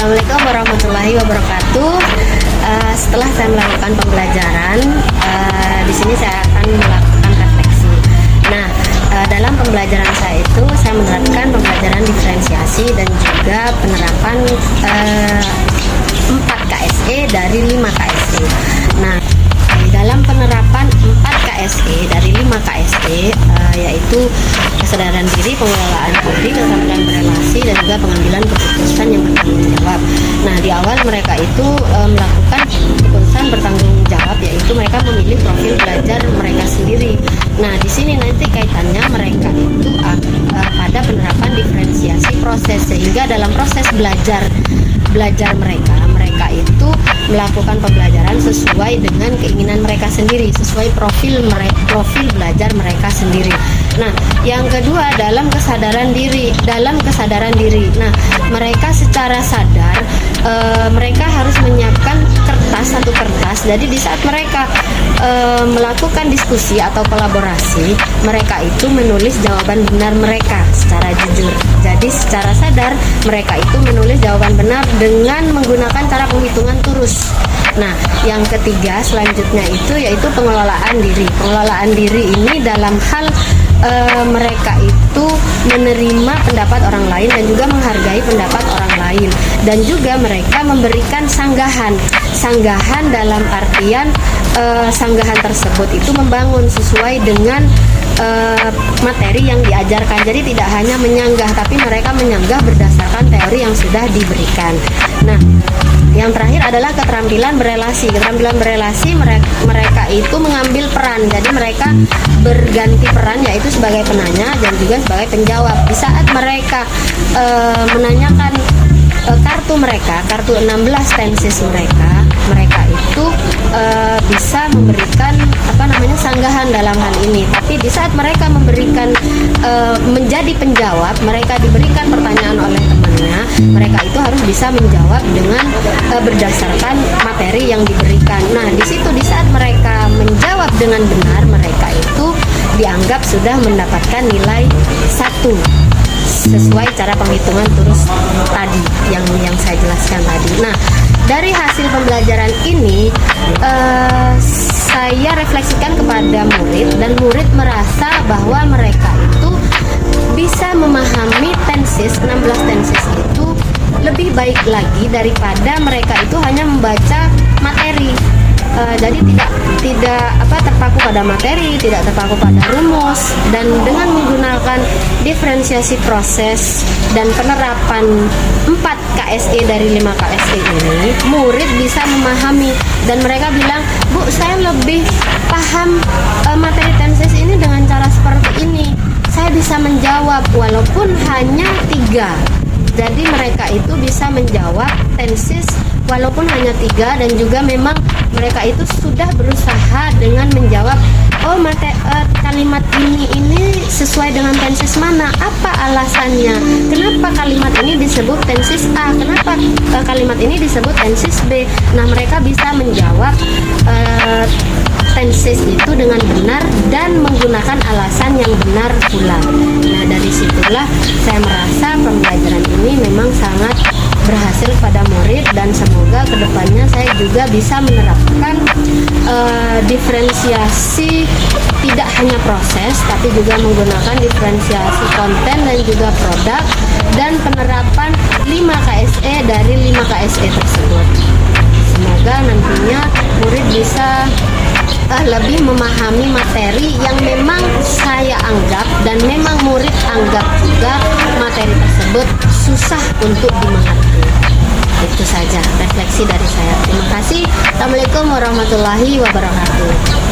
Assalamualaikum warahmatullahi wabarakatuh. Setelah saya melakukan pembelajaran, di sini saya akan melakukan refleksi. Nah, dalam pembelajaran saya itu saya menerapkan pembelajaran diferensiasi dan juga penerapan 4 KSE dari 5 KSE. Nah, dalam penerapan 4 KSE dari 5 KSE yaitu kesadaran diri, pengelolaan diri, keterampilan berelasi, dan juga pengambilan keputusan yang bertanggung jawab. Nah, di awal mereka itu melakukan keputusan bertanggung jawab, yaitu mereka memilih profil belajar mereka sendiri. Nah, di sini nanti kaitannya mereka itu pada penerapan diferensiasi proses, sehingga dalam proses belajar mereka itu melakukan pembelajaran sesuai dengan keinginan mereka sendiri, sesuai profil belajar mereka sendiri. Nah, yang kedua dalam kesadaran diri. Nah, mereka secara sadar mereka harus menyiapkan satu kertas. Jadi di saat mereka melakukan diskusi atau kolaborasi, mereka itu menulis jawaban benar mereka secara jujur. Jadi secara sadar mereka itu menulis jawaban benar dengan menggunakan cara penghitungan turus. Nah, yang ketiga selanjutnya itu yaitu pengelolaan diri. Pengelolaan diri ini dalam hal mereka itu menerima pendapat orang lain dan juga menghargai pendapat orang lain, dan juga mereka memberikan sanggahan dalam artian sanggahan tersebut itu membangun sesuai dengan materi yang diajarkan. Jadi tidak hanya menyanggah, tapi mereka menyanggah berdasarkan teori yang sudah diberikan. Nah, yang terakhir adalah keterampilan berelasi. Keterampilan berelasi mereka itu mengambil peran. Jadi mereka berganti peran, yaitu sebagai penanya dan juga sebagai penjawab. Di saat mereka menanyakan kartu 16 tensis mereka itu bisa memberikan sanggahan dalam hal ini. Tapi di saat mereka memberikan menjadi penjawab, mereka diberikan pertanyaan oleh temannya, mereka itu harus bisa menjawab dengan berdasarkan materi yang diberikan. Nah, di situ di saat mereka menjawab dengan benar, mereka itu dianggap sudah mendapatkan nilai 1 sesuai cara penghitungan turus tadi yang saya jelaskan tadi. Nah, dari hasil pembelajaran ini saya refleksikan kepada murid, dan murid merasa bahwa mereka itu bisa memahami tensis 16 tensis itu lebih baik lagi daripada mereka itu hanya membaca materi. Jadi tidak terpaku pada materi, tidak terpaku pada rumus, dan dengan menggunakan diferensiasi proses dan penerapan 4 KSE dari 5 KSE ini, murid bisa memahami, dan mereka bilang, "Bu, saya lebih paham materi tensis ini dengan cara seperti ini." bisa menjawab walaupun hanya 3. Jadi mereka itu bisa menjawab tenses walaupun hanya 3, dan juga memang mereka itu sudah berusaha dengan menjawab, oh kalimat ini sesuai dengan tenses mana, apa alasannya, kenapa kalimat ini disebut tenses A, kenapa kalimat ini disebut tenses B. Nah, mereka bisa menjawab tenses itu dengan benar dan menggunakan alasan yang benar pula. Nah, dari situlah saya merasa pembelajaran ini memang sangat berhasil pada murid, dan semoga kedepannya saya juga bisa menerapkan diferensiasi tidak hanya proses tapi juga menggunakan diferensiasi konten dan juga produk, dan penerapan 5 KSE dari 5 KSE tersebut. Semoga nantinya murid bisa lebih memahami materi yang memang saya anggap dan memang murid anggap juga materi tersebut susah untuk dimengerti. Itu saja refleksi dari saya. Terima kasih. Assalamualaikum warahmatullahi wabarakatuh.